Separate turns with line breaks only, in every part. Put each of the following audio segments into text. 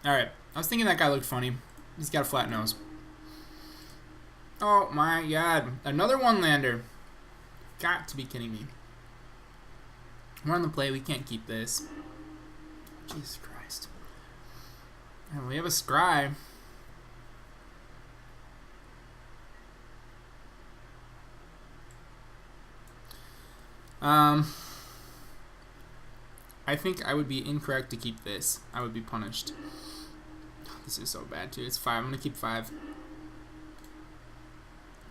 Alright, I was thinking that guy looked funny. He's got a flat nose. Oh my god. Another one-lander. Got to be kidding me. We're on the play. We can't keep this. Jesus Christ. And we have a Scry. I think I would be incorrect to keep this. I would be punished. This is so bad too. It's 5. I'm gonna keep 5.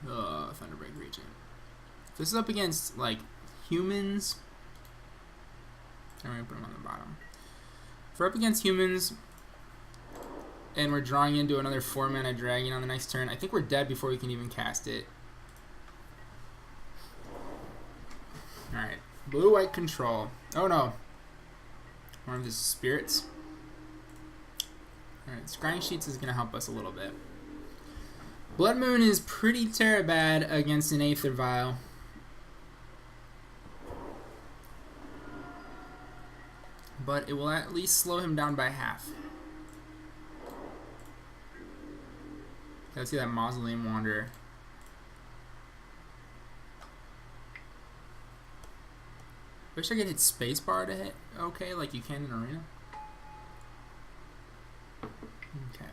Thunderbreak Regent. If this is up against like humans, I'm gonna put them on the bottom. If we're up against humans and we're drawing into another 4-mana dragon on the next turn, I think we're dead before we can even cast it. Alright. Blue-white control. Oh no. One of his spirits. Alright, Scrying Sheets is going to help us a little bit. Blood Moon is pretty bad against an Aether Vial. But it will at least slow him down by half. Let's see that Mausoleum Wanderer. Wish I could hit spacebar to hit okay, like you can in Arena. Okay.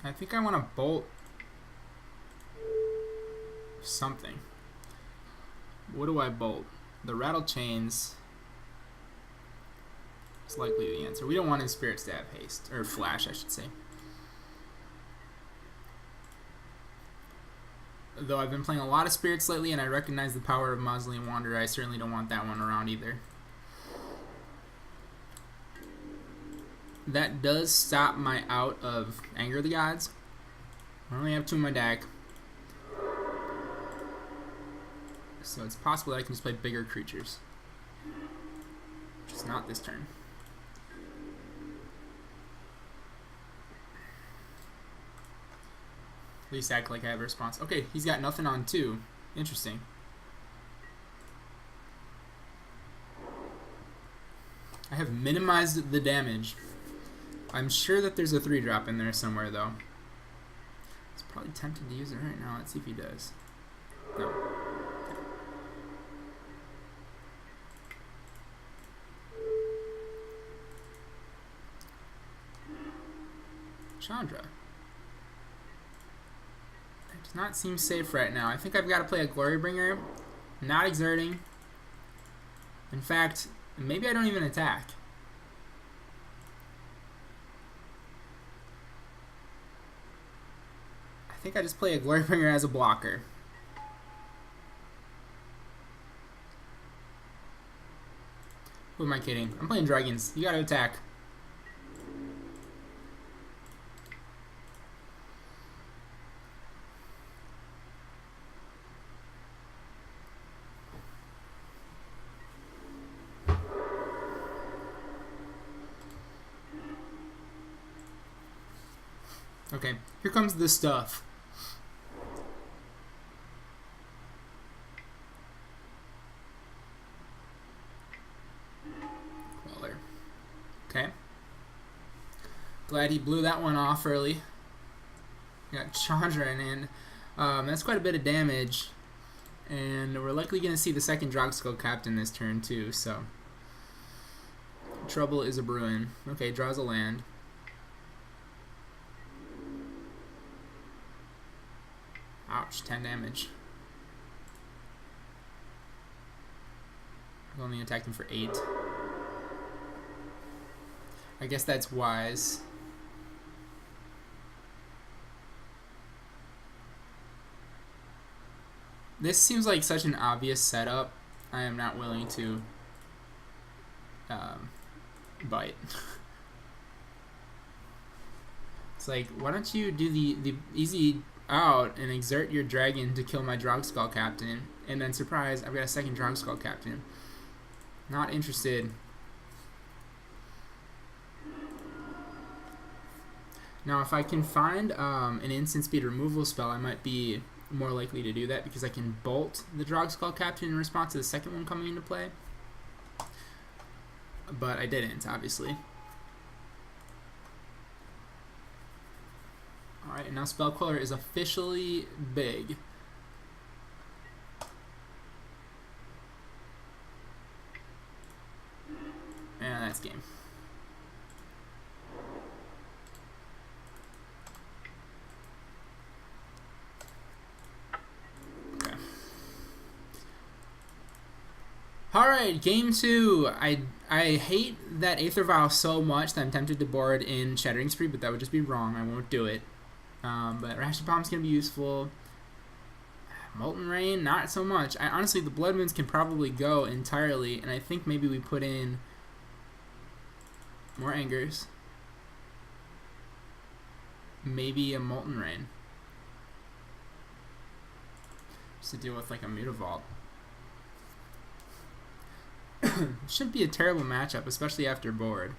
I think I want to bolt something. What do I bolt? The Rattle Chains is likely the answer. We don't want his spirits to have haste, or flash, I should say. Though I've been playing a lot of spirits lately, and I recognize the power of Mausoleum Wanderer, I certainly don't want that one around either. That does stop my out of Anger of the Gods. I only have 2 in my deck. So it's possible that I can just play bigger creatures. Just not this turn. At least act like I have a response. Okay, he's got nothing on 2. Interesting. I have minimized the damage. I'm sure that there's a 3-drop in there somewhere, though. He's probably tempted to use it right now. Let's see if he does. No. Okay. Chandra. That does not seem safe right now. I think I've got to play a Glorybringer. Not exerting. In fact, maybe I don't even attack. I think I just play a Glorybringer as a blocker. Who am I kidding? I'm playing dragons. You gotta attack. Okay, here comes the stuff. Queller. Okay. Glad he blew that one off early. Got Chandra in. That's quite a bit of damage. And we're likely going to see the second Draconic Captain this turn too, so. Trouble is a brewing. Okay, draws a land. Ouch, 10 damage. I've only attacked him for 8. I guess that's wise. This seems like such an obvious setup. I am not willing to bite. It's like, why don't you do the easy out and exert your dragon to kill my Draconic Captain, and then surprise, I've got a second Draconic Captain. Not interested. Now if I can find an instant speed removal spell, I might be more likely to do that because I can bolt the Draconic Captain in response to the second one coming into play. But I didn't, obviously. Alright, and now Spell Queller is officially big. And that's game. Okay. Alright, game 2. I hate that Aether Vial so much that I'm tempted to board in Shattering Spree, but that would just be wrong. I won't do it. But Ratchet Bomb's going to be useful. Molten Rain, not so much. Honestly, the Blood Moons can probably go entirely, and I think maybe we put in more Angers. Maybe a Molten Rain. Just to deal with like a Mutavault. Shouldn't be a terrible matchup, especially after board.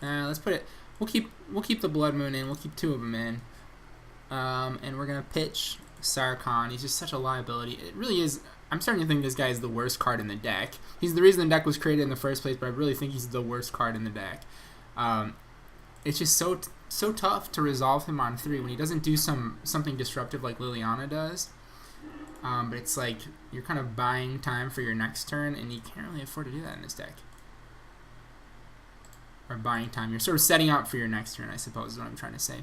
Let's put it. We'll keep the Blood Moon in. We'll keep 2 of them in. And we're gonna pitch Sarkhan. He's just such a liability. It really is. I'm starting to think this guy is the worst card in the deck. He's the reason the deck was created in the first place, but I really think he's the worst card in the deck. It's just so tough to resolve him on 3 when he doesn't do something disruptive like Liliana does. But it's like you're kind of buying time for your next turn, and you can't really afford to do that in this deck. Or buying time. You're sort of setting up for your next turn, I suppose, is what I'm trying to say.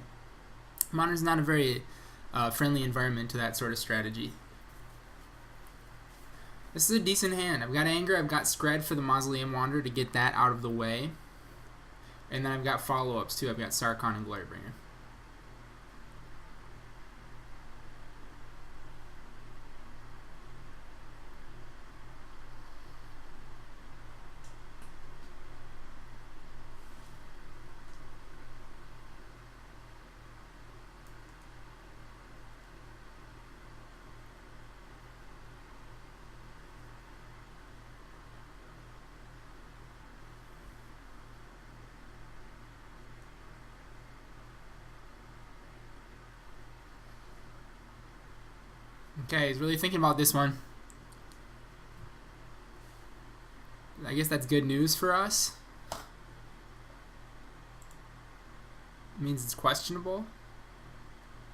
Modern's not a very friendly environment to that sort of strategy. This is a decent hand. I've got Anger, I've got Skred for the Mausoleum Wanderer to get that out of the way. And then I've got follow-ups too. I've got Sarkhan and Glorybringer. Okay, he's really thinking about this one. I guess that's good news for us. It means it's questionable.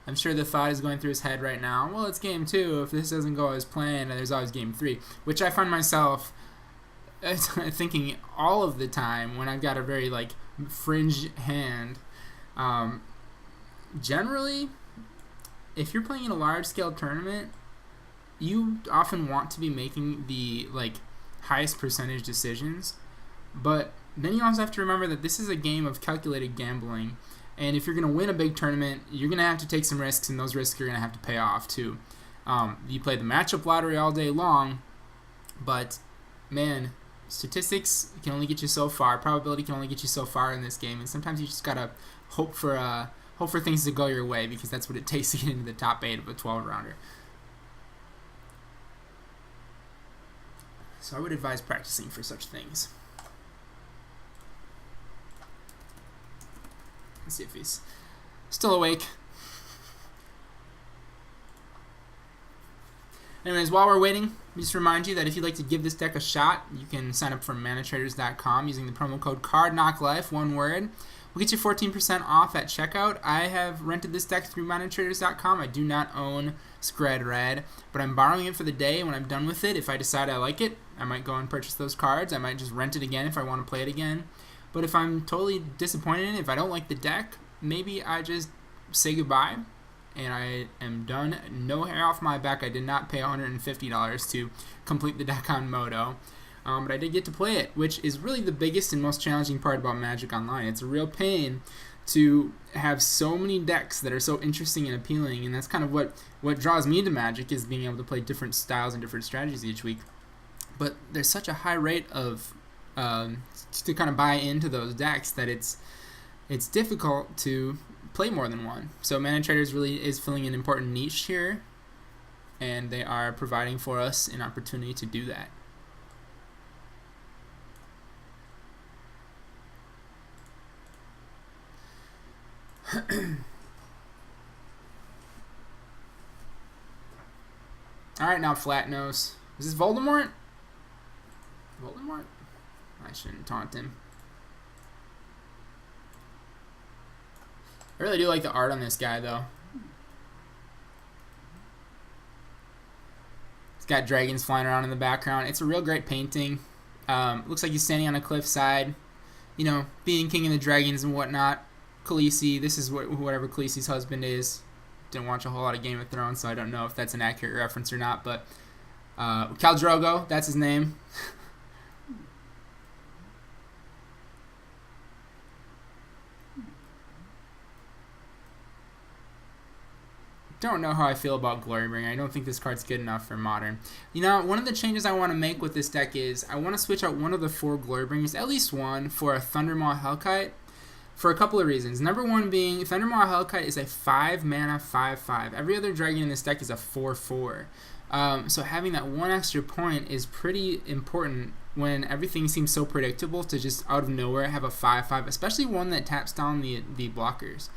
I'm sure the thought is going through his head right now. Well, it's game 2. If this doesn't go as planned, there's always game 3. Which I find myself thinking all of the time when I've got a very, like, fringe hand. Generally, if you're playing in a large-scale tournament, you often want to be making the highest percentage decisions, but then you also have to remember that this is a game of calculated gambling, and if you're going to win a big tournament, you're going to have to take some risks, and those risks are going to have to pay off too. You play the matchup lottery all day long, but man, statistics can only get you so far. Probability can only get you so far in this game, and sometimes you just gotta hope for things to go your way, because that's what it takes to get into the top 8 of a 12-rounder. So I would advise practicing for such things. Let's see if he's still awake. Anyways, while we're waiting, just remind you that if you'd like to give this deck a shot, you can sign up for manatraders.com using the promo code CardKnockLife, one word. We'll get you 14% off at checkout. I have rented this deck through manatraders.com. I do not own Skred Red, but I'm borrowing it for the day. When I'm done with it, if I decide I like it, I might go and purchase those cards. I might just rent it again if I want to play it again. But if I'm totally disappointed in it, if I don't like the deck, maybe I just say goodbye and I am done. No hair off my back. I did not pay $150 to complete the deck on Moto. But I did get to play it, which is really the biggest and most challenging part about Magic Online. It's a real pain to have so many decks that are so interesting and appealing, and that's kind of what draws me to Magic, is being able to play different styles and different strategies each week. But there's such a high rate of to kind of buy into those decks that it's difficult to play more than one. So Mana Traders really is filling an important niche here, and they are providing for us an opportunity to do that. Alright, now Flat Nose. Is this Voldemort? Voldemort? I shouldn't taunt him. I really do like the art on this guy, though. It's got dragons flying around in the background. It's a real great painting. Looks like he's standing on a cliffside. You know, being king of the dragons and whatnot. Khaleesi, this is whatever Khaleesi's husband is. Didn't watch a whole lot of Game of Thrones, so I don't know if that's an accurate reference or not, but Khal Drogo, that's his name. Don't know how I feel about Glorybringer. I don't think this card's good enough for Modern. You know, one of the changes I want to make with this deck is I want to switch out one of the 4 Glorybringers, at least one, for a Thundermaw Hellkite for a couple of reasons. Number one being, Thundermaw Hellkite is a 5 mana 5/5. Every other dragon in this deck is a 4/4. So having that one extra point is pretty important when everything seems so predictable to just out of nowhere have a 5/5, especially one that taps down the blockers.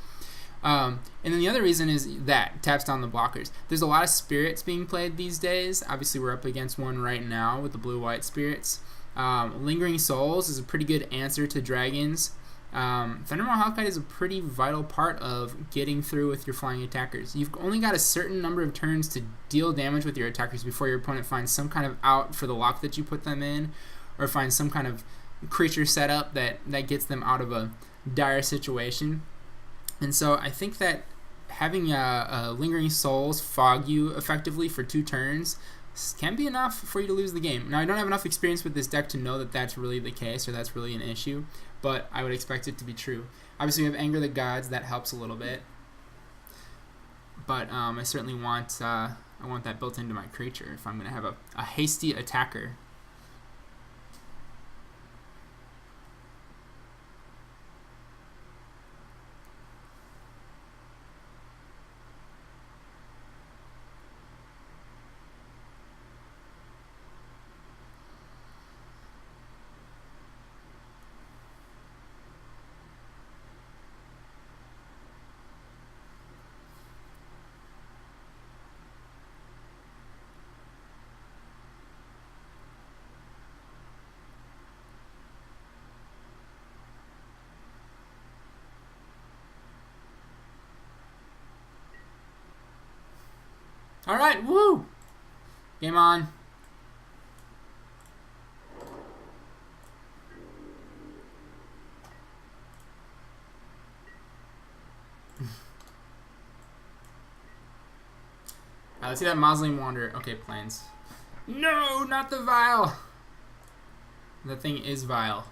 And then the other reason is that taps down the blockers. There's a lot of spirits being played these days. Obviously, we're up against one right now with the blue-white spirits. Lingering Souls is a pretty good answer to dragons. Thundermaw Hellkite is a pretty vital part of getting through with your flying attackers. You've only got a certain number of turns to deal damage with your attackers before your opponent finds some kind of out for the lock that you put them in, or finds some kind of creature setup that gets them out of a dire situation. And so I think that having a Lingering Souls fog you effectively for 2 turns can be enough for you to lose the game. Now, I don't have enough experience with this deck to know that that's really the case or that's really an issue, but I would expect it to be true. Obviously, we have Anger the Gods. That helps a little bit. But I certainly want I want that built into my creature if I'm going to have a hasty attacker. Alright, woo! Game on. Alright, let's see that Mausoleum Wanderer. Okay, Plains. No, not the Vial! The thing is Vial.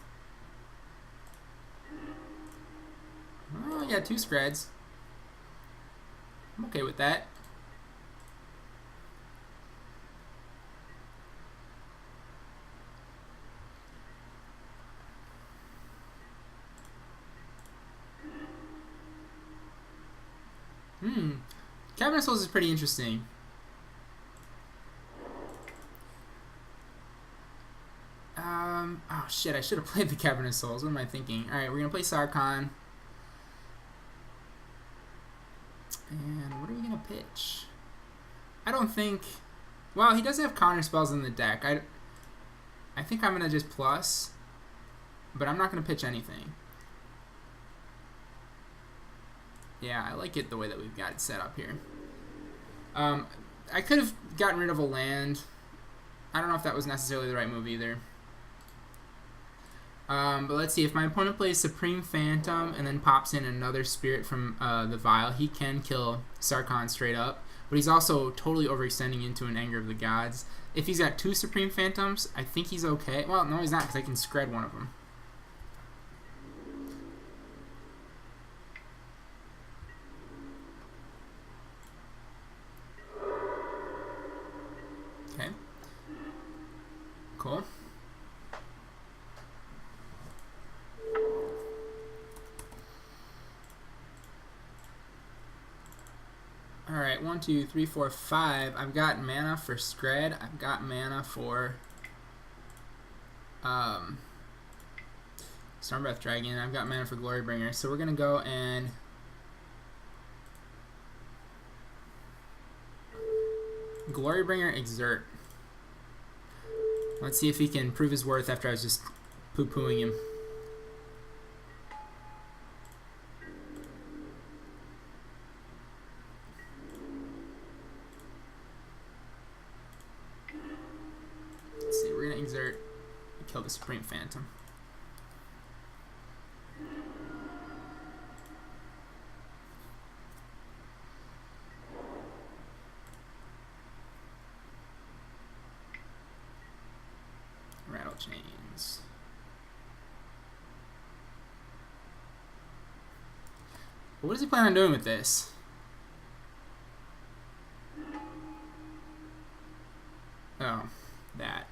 Oh, yeah, 2 Skreds. I'm okay with that. Cavern of Souls is pretty interesting. Oh shit, I should have played the Cavern of Souls. What am I thinking? Alright, we're gonna play Sarkhan. And what are we gonna pitch? I don't think... Well, he does have counter spells in the deck. I think I'm gonna just plus, but I'm not gonna pitch anything. Yeah, I like it the way that we've got it set up here. I could have gotten rid of a land. I don't know if that was necessarily the right move either. But let's see. If my opponent plays Supreme Phantom and then pops in another spirit from the Vial, he can kill Sarkhan straight up. But he's also totally overextending into an Anger of the Gods. If he's got 2 Supreme Phantoms, I think he's okay. Well, no, he's not, because I can Skred one of them. Okay. Cool. Alright, 1, 2, 3, 4, 5. I've got mana for Skred. I've got mana for Stormbreath Dragon. I've got mana for Glorybringer. So we're going to go and Glorybringer, Exert. Let's see if he can prove his worth after I was just poo-pooing him. Let's see, we're gonna Exert, kill the Supreme Phantom. Rattle Chains. What does he plan on doing with this? Oh, that.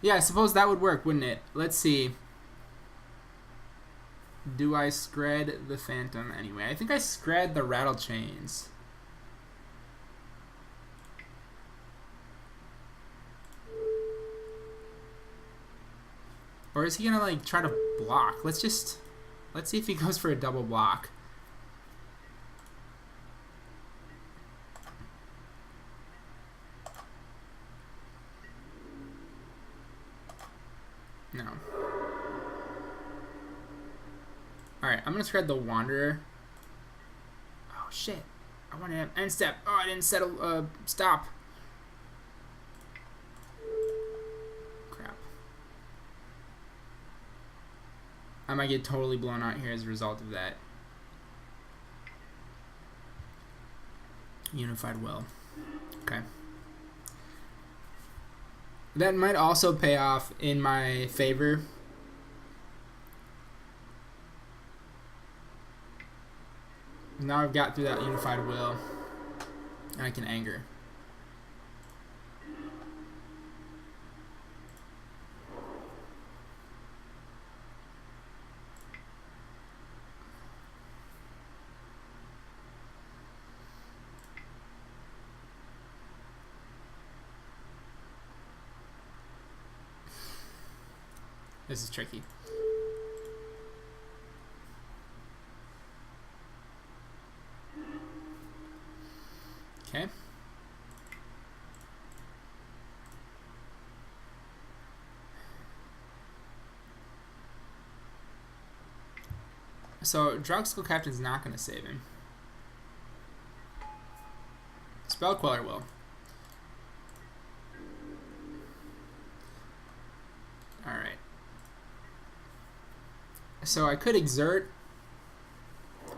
Yeah, I suppose that would work, wouldn't it? Let's see. Do I Skred the Phantom anyway? I think I Skred the Rattle Chains. Or is he gonna like try to block? Let's see if he goes for a double block. No. Alright, I'm gonna Skred the Wanderer. Oh shit. I wanted to end step. Oh, I didn't settle stop. Crap. I might get totally blown out here as a result of that. Unified Will. Okay. That might also pay off in my favor. Now I've got through that Unified Will, and I can Anger. This is tricky. Okay. So Draconic Captain's not going to save him. Spell Queller will. Alright. So I could Exert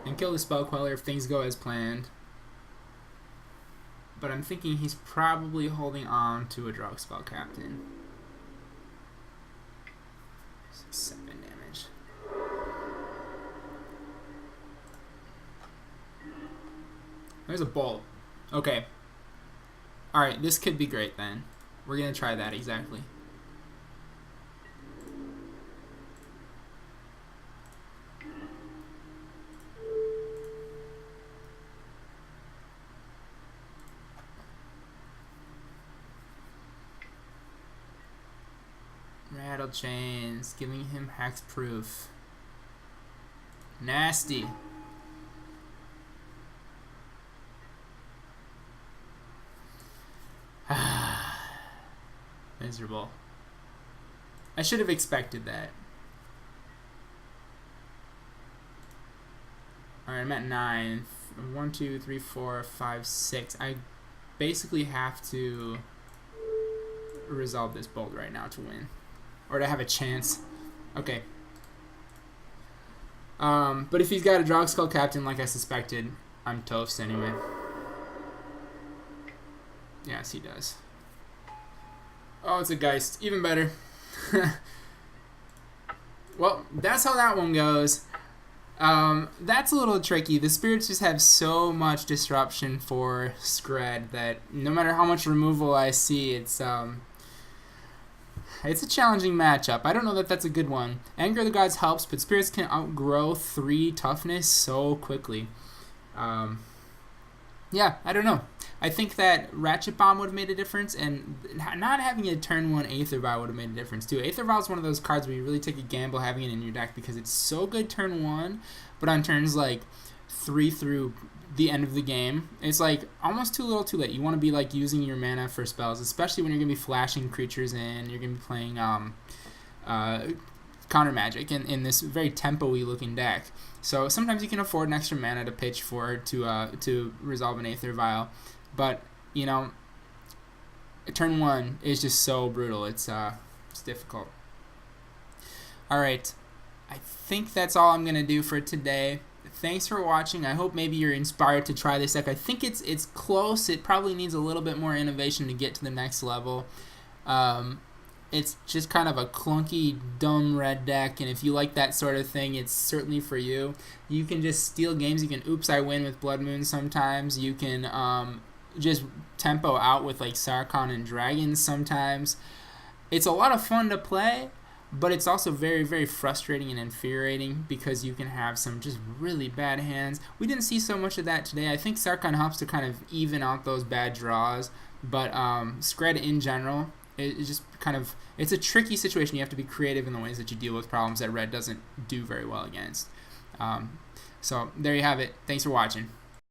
and kill the Spell Queller if things go as planned. But I'm thinking he's probably holding on to a Draconic Captain. 7 damage. There's a Bolt. Okay. Alright, this could be great then. We're going to try that exactly. Rattle Chains, giving him Hexproof. Nasty. Miserable. I should have expected that. Alright, I'm at 9. 1, 2, 3, 4, 5, 6. I basically have to resolve this Bolt right now to win. Or to have a chance. Okay. But if he's got a Draconic Captain like I suspected, I'm toast anyway. Yes, he does. Oh, it's a Geist. Even better. Well, that's how that one goes. That's a little tricky. The Spirits just have so much disruption for Skred that no matter how much removal I see, it's a challenging matchup. I don't know that that's a good one. Anger of the Gods helps, but Spirits can outgrow 3 toughness so quickly. Yeah, I don't know. I think that Ratchet Bomb would have made a difference, and not having a turn 1 Aether Vial would have made a difference too. Aether Vial is one of those cards where you really take a gamble having it in your deck because it's so good turn 1, but on turns like 3 through the end of the game, it's like almost too little too late. You want to be like using your mana for spells, especially when you're going to be flashing creatures in, you're going to be playing counter magic in this very tempo-y looking deck. So sometimes you can afford an extra mana to pitch for to resolve an Aether Vial, but you know, turn 1 is just so brutal. It's difficult. All right, I think that's all I'm gonna do for today. Thanks for watching. I hope maybe you're inspired to try this deck. I think it's close. It probably needs a little bit more innovation to get to the next level. It's just kind of a clunky, dumb red deck, and if you like that sort of thing, it's certainly for you. You can just steal games. You can oops, I win with Blood Moon sometimes. You can just tempo out with like Sarkhan and Dragons sometimes. It's a lot of fun to play, but it's also very, very frustrating and infuriating because you can have some just really bad hands. We didn't see so much of that today. I think Sarkhan helps to kind of even out those bad draws, but Skred in general, it's just kind of, it's a tricky situation. You have to be creative in the ways that you deal with problems that red doesn't do very well against. So there you have it. Thanks for watching.